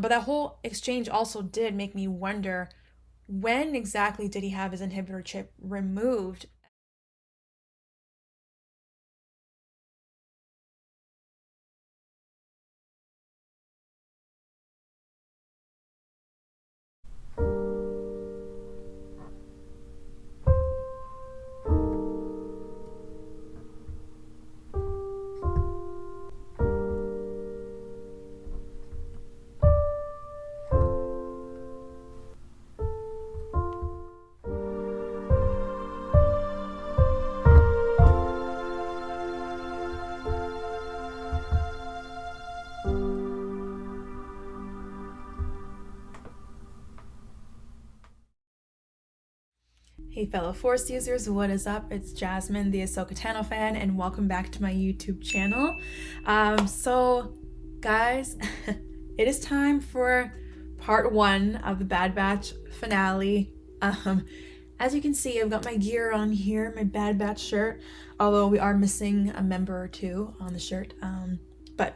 But that whole exchange also did make me wonder, when exactly did he have his inhibitor chip removed? Hey fellow Force users, what is up? It's Jasmine, the Ahsoka Tano fan, and welcome back to my YouTube channel. So guys, it is time for part 1 of the Bad Batch finale. As you can see, I've got my gear on here, my Bad Batch shirt, although we are missing a member or two on the shirt, but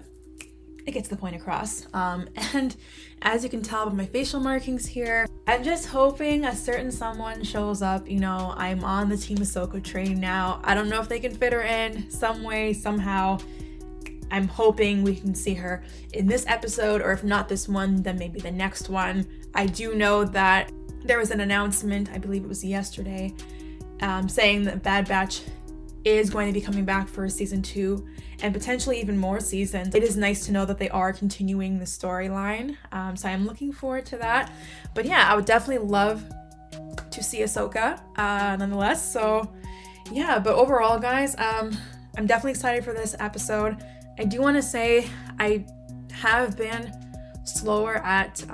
it gets the point across. And as you can tell by my facial markings here, I'm just hoping a certain someone shows up. You know, I'm on the Team Ahsoka train now. I don't know if they can fit her in some way, somehow. I'm hoping we can see her in this episode, or if not this one, then maybe the next one. I do know that there was an announcement, I believe it was yesterday, saying that Bad Batch is going to be coming back for season 2 and potentially even more seasons. It is nice to know that they are continuing the storyline, so I'm looking forward to that. But yeah, I would definitely love to see Ahsoka nonetheless. So yeah, but overall guys, I'm definitely excited for this episode. I do want to say I have been slower at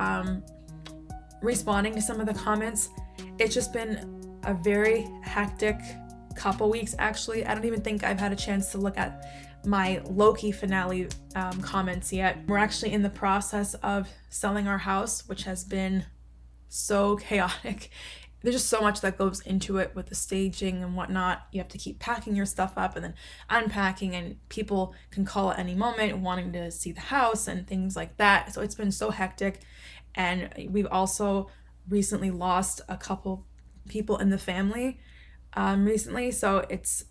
responding to some of the comments. It's just been a very hectic couple weeks actually. I don't even think I've had a chance to look at my Loki finale comments yet. We're actually in the process of selling our house, which has been so chaotic. There's just so much that goes into it with the staging and whatnot. You have to keep packing your stuff up and then unpacking, and people can call at any moment wanting to see the house and things like that. So it's been so hectic. And we've also recently lost a couple people in the family recently, so it's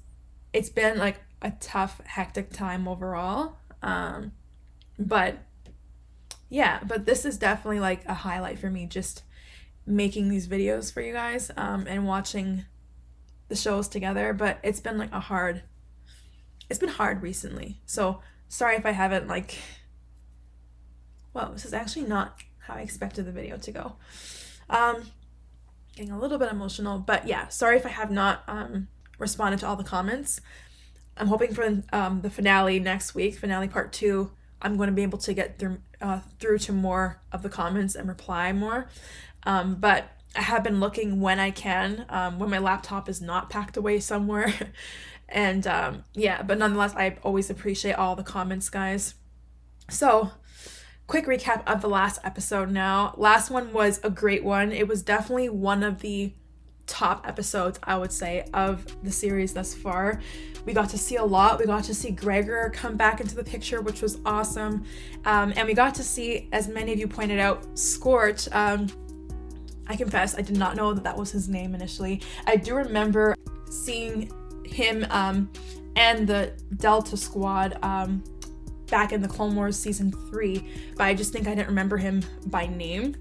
been like a tough, hectic time overall. But yeah, but this is definitely like a highlight for me, just making these videos for you guys and watching the shows together. But it's been like it's been hard recently, so sorry if I haven't well, this is actually not how I expected the video to go. Getting a little bit emotional, but yeah, sorry if I have not responded to all the comments. I'm hoping for the finale next week, finale part 2, I'm going to be able to get through to more of the comments and reply more. But I have been looking when I can, when my laptop is not packed away somewhere. And yeah, but nonetheless, I always appreciate all the comments, guys. So quick recap of the last episode now. Last one was a great one. It was definitely one of the top episodes, I would say, of the series thus far. We got to see a lot. We got to see Gregor come back into the picture, which was awesome. And we got to see, as many of you pointed out, Scorch. I confess, I did not know that was his name initially. I do remember seeing him and the Delta Squad back in the Clone Wars season 3, but I just think I didn't remember him by name.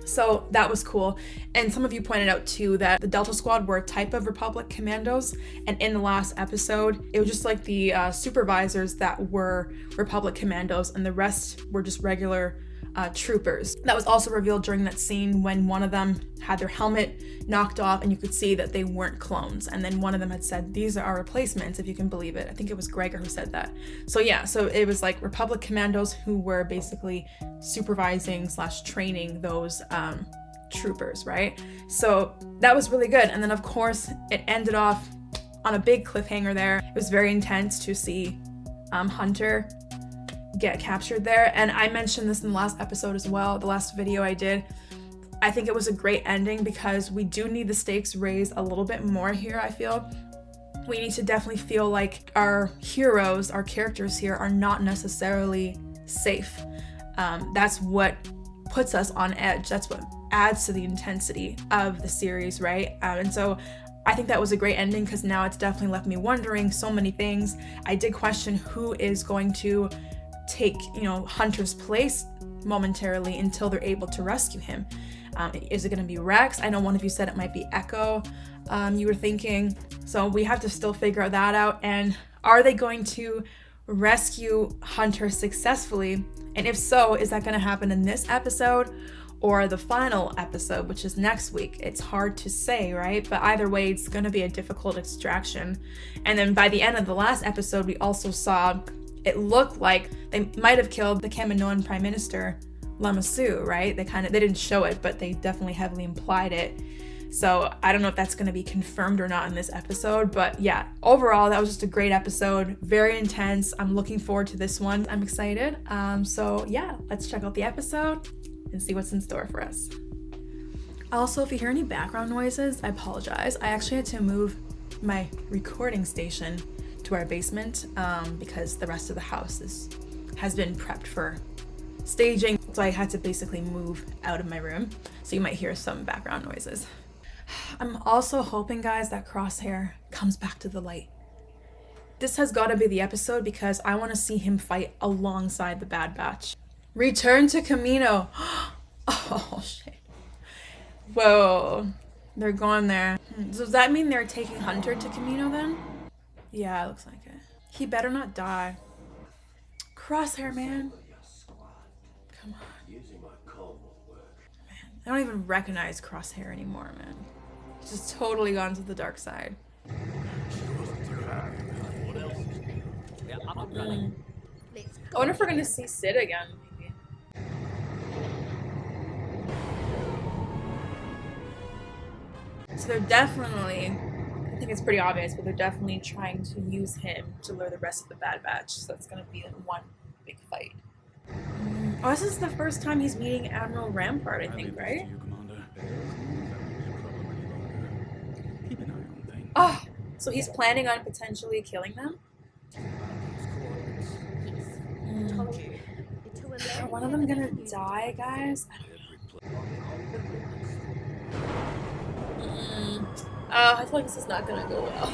So that was cool. And some of you pointed out too that the Delta Squad were a type of Republic commandos, and in the last episode it was just like the supervisors that were Republic commandos and the rest were just regular troopers. That was also revealed during that scene when one of them had their helmet knocked off and you could see that they weren't clones, and then one of them had said, "These are our replacements," if you can believe it. I think it was Gregor who said that. So yeah, so it was like Republic commandos who were basically supervising / training those troopers, right? So that was really good. And then of course it ended off on a big cliffhanger there. It was very intense to see Hunter get captured there, and I mentioned this in the last episode as well, the last video I did. I think it was a great ending because we do need the stakes raised a little bit more here. I feel we need to definitely feel like our heroes, our characters here, are not necessarily safe. that's what puts us on edge. That's what adds to the intensity of the series, right? And so I think that was a great ending, because now it's definitely left me wondering so many things. I did question who is going to take, Hunter's place momentarily until they're able to rescue him. Is it going to be Rex? I know one of you said it might be Echo. You were thinking. So we have to still figure that out. And are they going to rescue Hunter successfully? And if so, is that going to happen in this episode or the final episode, which is next week? It's hard to say, right? But either way, it's going to be a difficult extraction. And then by the end of the last episode, we also saw it looked like they might have killed the Kaminoan Prime Minister, Lamassu, right? They didn't show it, but they definitely heavily implied it. So I don't know if that's going to be confirmed or not in this episode, but yeah, overall, that was just a great episode. Very intense. I'm looking forward to this one. I'm excited. So yeah, let's check out the episode and see what's in store for us. Also, if you hear any background noises, I apologize. I actually had to move my recording station to our basement because the rest of the house has been prepped for staging. So I had to basically move out of my room. So you might hear some background noises. I'm also hoping, guys, that Crosshair comes back to the light. This has got to be the episode because I want to see him fight alongside the Bad Batch. Return to Kamino. Oh, shit. Whoa. They're going there. So does that mean they're taking Hunter to Kamino then? Yeah, it looks like it. He better not die. Crosshair, man. Come on. Man, I don't even recognize Crosshair anymore, man. He's just totally gone to the dark side. I wonder if we're gonna see Sid again, maybe. So they're definitely, I think it's pretty obvious, but they're definitely trying to use him to lure the rest of the Bad Batch. So it's gonna be one big fight. Oh, this is the first time he's meeting Admiral Rampart, I think, right? Oh, so he's planning on potentially killing them? Are one of them gonna die, guys? I don't know. I feel like this is not gonna go well.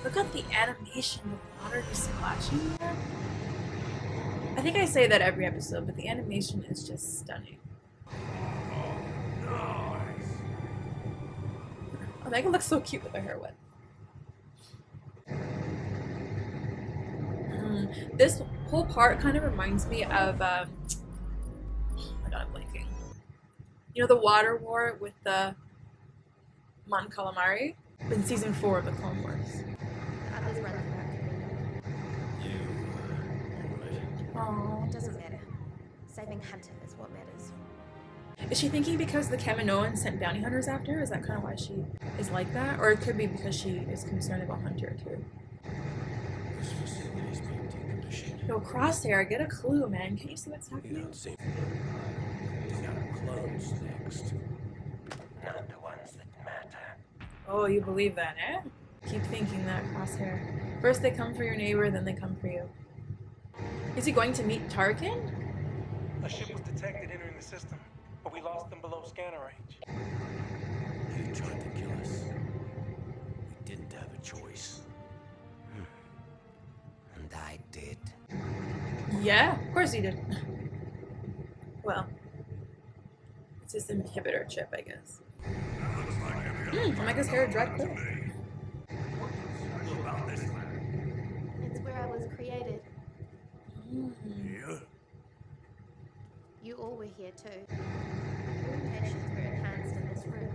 Look at the animation, the water just splashing there. I think I say that every episode, but the animation is just stunning. Oh, Megan looks so cute with her hair wet. This whole part kind of reminds me of, oh my god, I'm blanking. You know the water war with the Mon Calamari? In season 4 of the Clone Wars. Oh, it doesn't matter. Saving Hunter is what matters. Is she thinking because the Kaminoans sent bounty hunters after her? Is that kind of why she is like that? Or it could be because she is concerned about Hunter too. Yo, Crosshair, get a clue, man. Can you see what's happening? Oh, you believe that, eh? Keep thinking that, Crosshair. First they come for your neighbor, then they come for you. Is he going to meet Tarkin? A ship was detected entering the system, but we lost them below scanner range. You tried to kill us. We didn't have a choice. And I did. Yeah, of course he did. Well, it's his inhibitor chip, I guess. Omega's hair dried quick. It's where I was created. Here? You all were here too. Communications were enhanced in this room.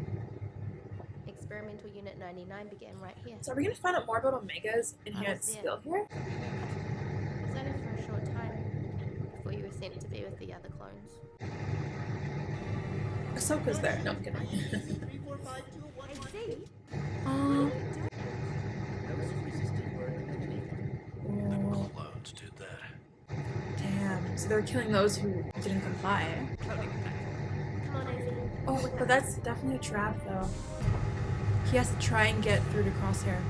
Experimental Unit 99 began right here. So are we gonna find out more about Omega's enhanced skill here? It was only for a short time before you were sent to be with the other clones. Ahsoka's there. No, I'm kidding. Hey, Z? Clones did that. Damn. So they're killing those who didn't comply. Come on, AZ. Oh, but that's definitely a trap, though. He has to try and get through to Crosshair.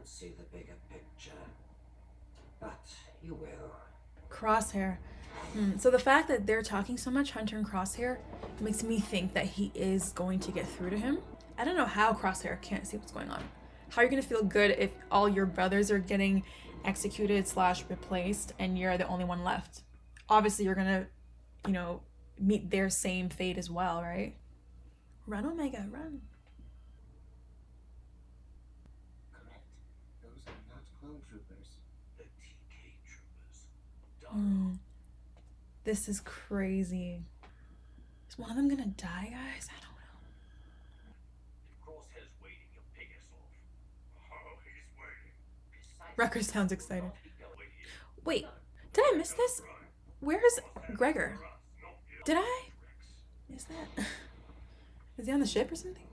see the bigger picture. But you will. Crosshair. So the fact that they're talking so much, Hunter and Crosshair, makes me think that he is going to get through to him. I don't know how Crosshair can't see what's going on. How are you going to feel good if all your brothers are getting executed / replaced and you're the only one left? Obviously, you're going to, meet their same fate as well, right? Run, Omega, run. Correct. Those are not clone troopers. The TK troopers. This is crazy. Is one of them gonna die, guys? I don't know. Crosshair's waiting, he'll pick us off. Oh, he's waiting. Wrecker sounds excited. Wait, did I miss this? Where's Gregor? Did I miss that? Is he on the ship or something?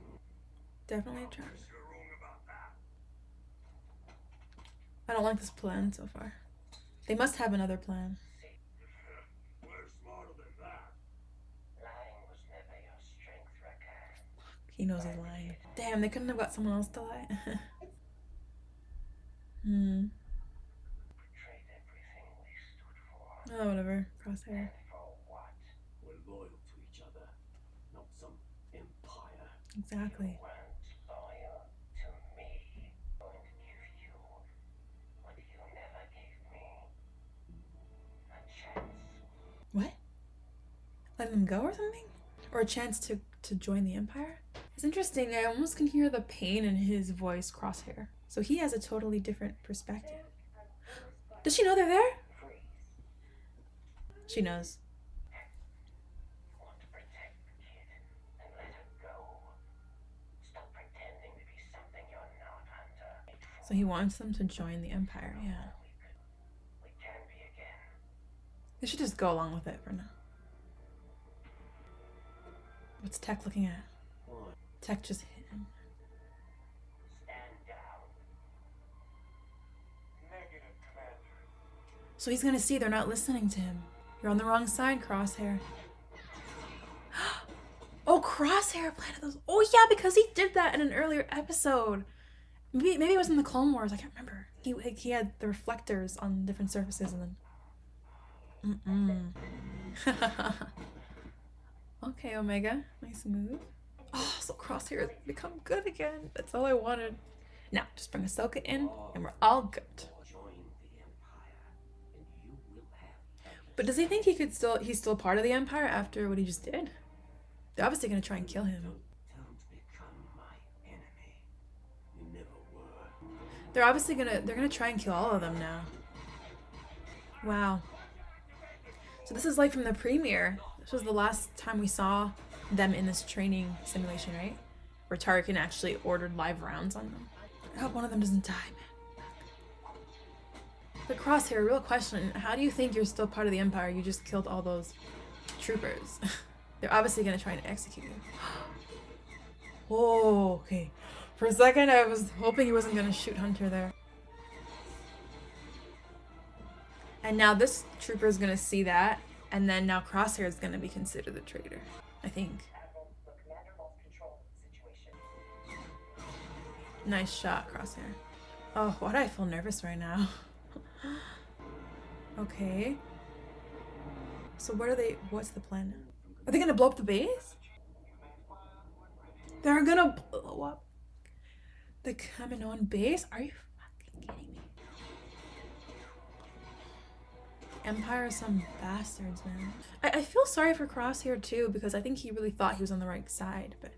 Definitely a trap. I don't like this plan so far. They must have another plan. We're smarter than that. Lying was never your strength, Wrecker. He knows he's lying. Damn, they couldn't have got someone else to lie. Betrayed everything we stood for. Oh, whatever. Crosshair. For what? We're loyal to each other, not some empire. Exactly. Weren't loyal to me. I'm going to give you what you never gave me. A chance. What? Letting them go or something? Or a chance to join the Empire? It's interesting. I almost can hear the pain in his voice, Crosshair. So he has a totally different perspective. Does she know they're there? She knows. You want to protect the kid and let her go. Stop pretending to be something you're not, Hunter. So he wants them to join the Empire, yeah. We can be again. They should just go along with it for now. What's Tech looking at? What? Tech just hit him. Stand down. Negative, Commander. So he's gonna see they're not listening to him. You're on the wrong side, Crosshair. Oh, Crosshair planted those. Oh yeah, because he did that in an earlier episode. Maybe it was in the Clone Wars. I can't remember. He had the reflectors on different surfaces and then. Okay, Omega, nice move. Oh, so Crosshair has become good again. That's all I wanted. Now, just bring Ahsoka in, and we're all good. Join the Empire, and you will have. But does he think he's still part of the Empire after what he just did? They're obviously gonna try and kill him. Don't become my enemy. You never were. They're obviously gonna try and kill all of them now. Wow. So this is like from the premiere. This was the last time we saw them in this training simulation, right? Where Tarkin actually ordered live rounds on them. I hope one of them doesn't die, man. But Crosshair, real question. How do you think you're still part of the Empire? You just killed all those troopers. They're obviously gonna try and execute you. Oh, okay. For a second, I was hoping he wasn't gonna shoot Hunter there. And now this trooper is gonna see that, and then now Crosshair is gonna be considered the traitor, I think. The commander lost control of the situation. Nice shot, Crosshair. Oh, why do I feel nervous right now? Okay. So what's the plan now? Are they gonna blow up the base? They're gonna blow up the Kaminoan base? Are you fucking kidding me? Empire is some bastards, man. I feel sorry for Crosshair too, because I think he really thought he was on the right side, but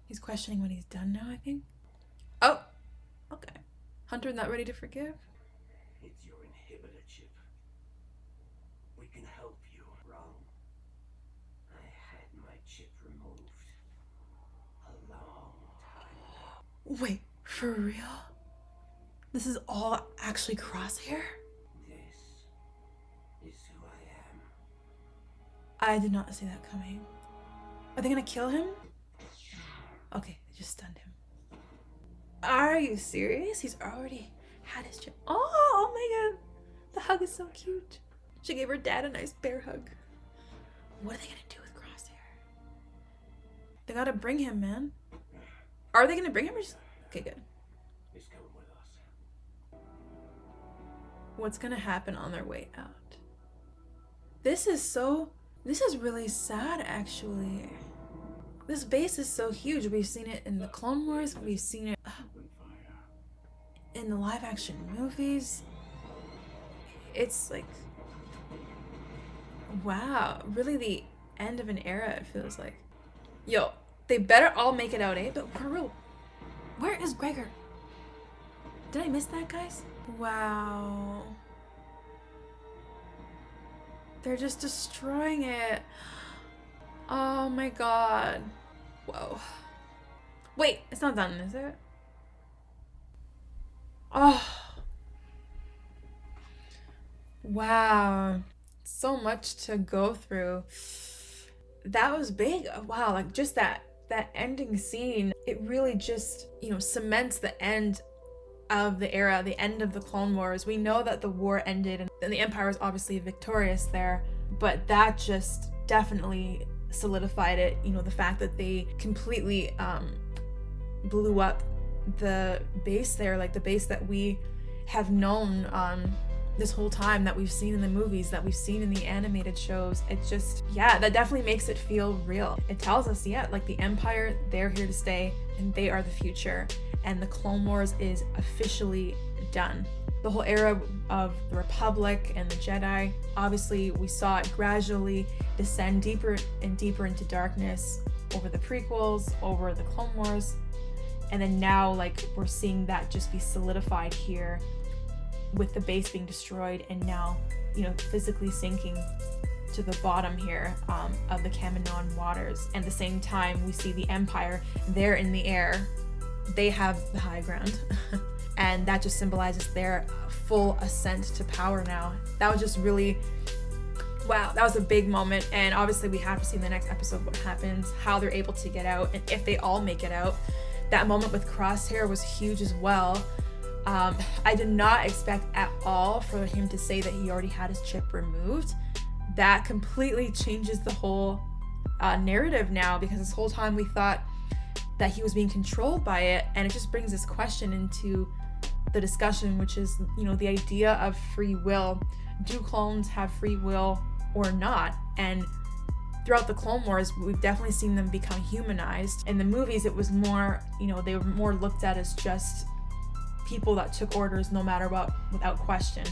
he's questioning what he's done now, I think. Oh, okay. Hunter not ready to forgive? It's your inhibitor chip. We can help you. Wrong. I had my chip removed a long time ago. Wait, for real? This is all actually Crosshair? This is who I am. I did not see that coming. Are they gonna kill him? Okay, they just stunned him. Are you serious? He's already had his chip. Oh my god. The hug is so cute. She gave her dad a nice bear hug. What are they gonna do with Crosshair? They gotta bring him, man. Are they gonna bring him or just... Okay, good. He's coming with us. what's gonna happen on their way out. This is really sad, actually. This base is so huge. We've seen it in the Clone Wars, we've seen it in the live action movies. It's like, wow, really the end of an era, it feels like. Yo, they better all make it out, eh? But for real, where is Gregor? Did I miss that, guys? Wow. They're just destroying it. Oh my god. Whoa. Wait, it's not done, is it? Oh. Wow. So much to go through. That was big. Wow, like just that ending scene, it really just, cements the end of the era, the end of the Clone Wars. We know that the war ended and the Empire was obviously victorious there, but that just definitely solidified it. The fact that they completely blew up the base there, like the base that we have known this whole time, that we've seen in the movies, that we've seen in the animated shows. It just, yeah, that definitely makes it feel real. It tells us, yeah, like the Empire, they're here to stay and they are the future, and the Clone Wars is officially done. The whole era of the Republic and the Jedi, obviously we saw it gradually descend deeper and deeper into darkness over the prequels, over the Clone Wars, and then now like we're seeing that just be solidified here with the base being destroyed and now, physically sinking to the bottom here of the Kaminoan waters. And at the same time, we see the Empire, they're in the air, they have the high ground. And that just symbolizes their full ascent to power now. That was just really, wow, that was a big moment. And obviously we have to see in the next episode what happens, how they're able to get out, and if they all make it out. That moment with Crosshair was huge as well. I did not expect at all for him to say that he already had his chip removed. That completely changes the whole narrative now, because this whole time we thought that he was being controlled by it, and it just brings this question into the discussion, which is, the idea of free will. Do clones have free will or not? And throughout the Clone Wars, we've definitely seen them become humanized. In the movies, it was more, they were more looked at as just people that took orders no matter what, without question.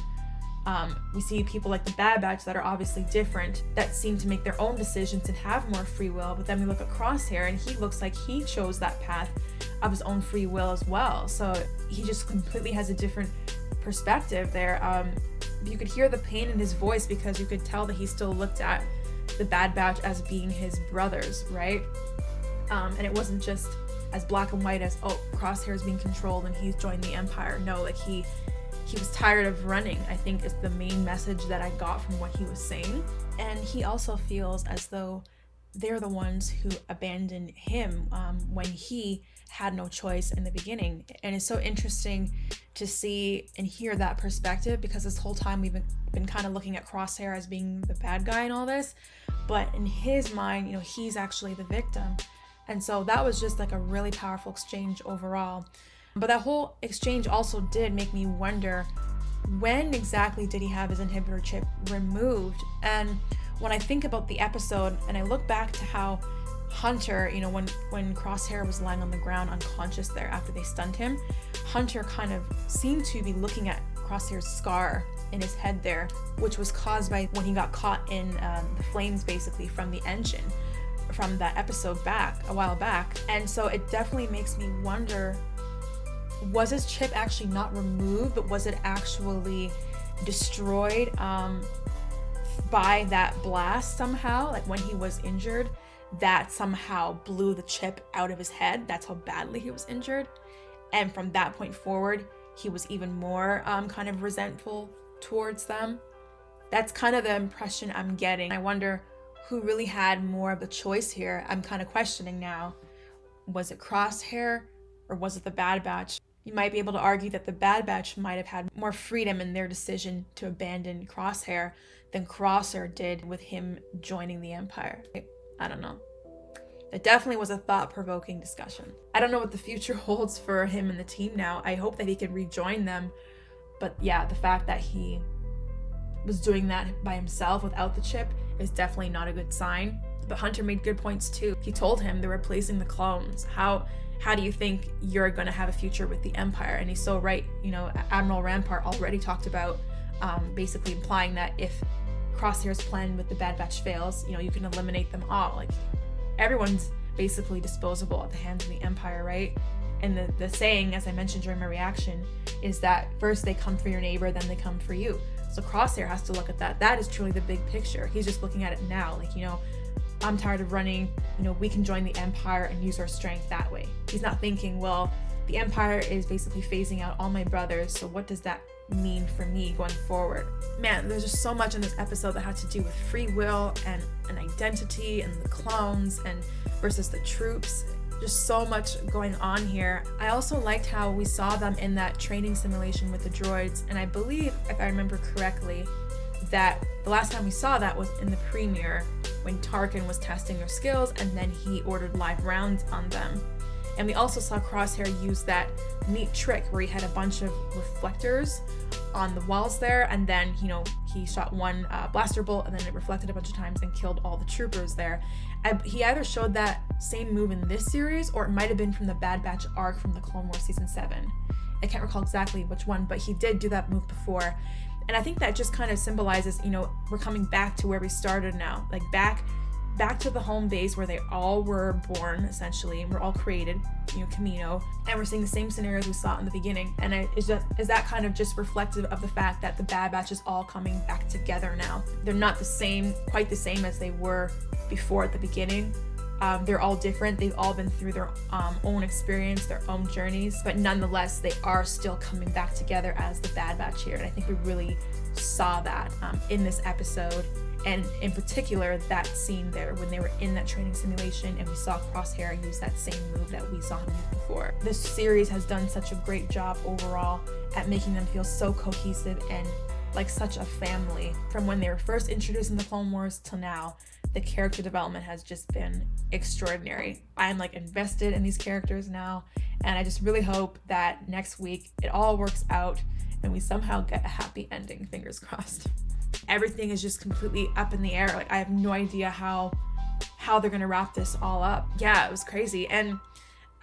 We see people like the Bad Batch that are obviously different, that seem to make their own decisions and have more free will. But then we look at Crosshair and he looks like he chose that path of his own free will as well. So he just completely has a different perspective there. You could hear the pain in his voice because you could tell that he still looked at the Bad Batch as being his brothers, right? And it wasn't just as black and white as, oh, Crosshair is being controlled and he's joined the Empire. No, like he was tired of running, I think, is the main message that I got from what he was saying. And he also feels as though they're the ones who abandoned him when he had no choice in the beginning. And it's so interesting to see and hear that perspective, because this whole time we've been kind of looking at Crosshair as being the bad guy in all this, but in his mind, he's actually the victim. And so that was just like a really powerful exchange overall. But that whole exchange also did make me wonder, when exactly did he have his inhibitor chip removed? And when I think about the episode and I look back to how Hunter, when Crosshair was lying on the ground unconscious there after they stunned him, Hunter kind of seemed to be looking at Crosshair's scar in his head there, which was caused by when he got caught in the flames basically from the engine from that episode a while back. And so it definitely makes me wonder, was his chip actually not removed, but was it actually destroyed by that blast somehow? Like when he was injured, that somehow blew the chip out of his head. That's how badly he was injured. And from that point forward, he was even more kind of resentful towards them. That's kind of the impression I'm getting. I wonder who really had more of the choice here. I'm kind of questioning now. Was it Crosshair or was it the Bad Batch? You might be able to argue that the Bad Batch might have had more freedom in their decision to abandon Crosshair than Crosshair did with him joining the Empire. I don't know. It definitely was a thought-provoking discussion. I don't know what the future holds for him and the team now. I hope that he can rejoin them But yeah, the fact that he was doing that by himself without the chip is definitely not a good sign. But Hunter made good points too. He told him they're replacing the clones. How do you think you're going to have a future with the Empire? And he's so right. You know, Admiral Rampart already talked about basically implying that if Crosshair's plan with the Bad Batch fails, you know, you can eliminate them all. Like, everyone's basically disposable at the hands of the Empire, right? And the saying, as I mentioned during my reaction, is that first they come for your neighbor, then they come for you. So Crosshair has to look at that. That is truly the big picture. He's just looking at it now. Like, you know, I'm tired of running. You know, we can join the Empire and use our strength that way. He's not thinking, well, the Empire is basically phasing out all my brothers, so what does that mean for me going forward? Man, there's just so much in this episode that had to do with free will and an identity and the clones and versus the troops. Just so much going on here. I also liked how we saw them in that training simulation with the droids, and I believe, if I remember correctly, that the last time we saw that was in the premiere when Tarkin was testing their skills and then he ordered live rounds on them. And we also saw Crosshair use that neat trick where he had a bunch of reflectors on the walls there, and then, you know, he shot one blaster bolt and then it reflected a bunch of times and killed all the troopers there. He either showed that same move in this series, or it might have been from the Bad Batch arc from the Clone Wars Season 7. I can't recall exactly which one, but he did do that move before. And I think that just kind of symbolizes, you know, we're coming back to where we started now. Like back to the home base where they all were born, essentially, and we're all created, you know, Kamino. And we're seeing the same scenarios we saw in the beginning. And is that kind of just reflective of the fact that the Bad Batch is all coming back together now? They're not quite the same as they were before at the beginning. They're all different. They've all been through their own experience, their own journeys, but nonetheless, they are still coming back together as the Bad Batch here. And I think we really saw that in this episode, and in particular, that scene there when they were in that training simulation and we saw Crosshair use that same move that we saw him use before. This series has done such a great job overall at making them feel so cohesive and like such a family. From when they were first introduced in the Clone Wars till now, the character development has just been extraordinary. I'm like invested in these characters now, and I just really hope that next week it all works out and we somehow get a happy ending, fingers crossed. Everything is just completely up in the air. Like, I have no idea how they're gonna wrap this all up. Yeah, it was crazy. And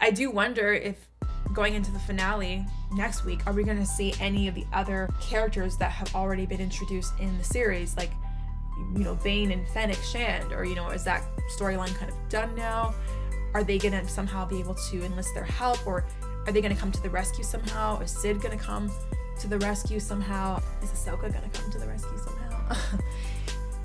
I do wonder if going into the finale next week, are we gonna see any of the other characters that have already been introduced in the series, like, you know, Bane and Fennec Shand, or, you know, is that storyline kind of done now? Are they gonna somehow be able to enlist their help, or are they gonna come to the rescue somehow? Is Sid gonna come to the rescue somehow? Is Ahsoka gonna come to the rescue somehow?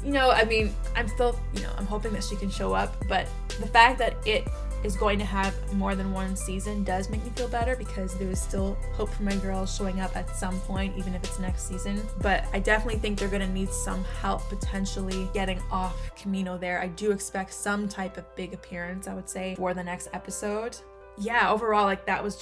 You know, I mean, I'm still, you know, I'm hoping that she can show up, but the fact that it is going to have more than one season does make me feel better, because there is still hope for my girls showing up at some point, even if it's next season. But I definitely think they're gonna need some help potentially getting off Kamino there. I do expect some type of big appearance, I would say, for the next episode. Yeah, overall, like, that was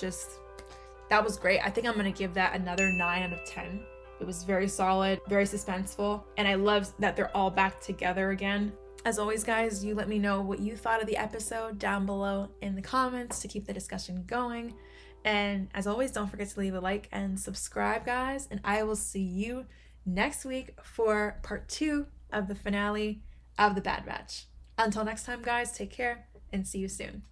great. I think I'm gonna give that another 9 out of 10. It was very solid, very suspenseful, and I love that they're all back together again. As always, guys, you let me know what you thought of the episode down below in the comments to keep the discussion going. And as always, don't forget to leave a like and subscribe, guys, and I will see you next week for part 2 of the finale of The Bad Batch. Until next time, guys, take care and see you soon.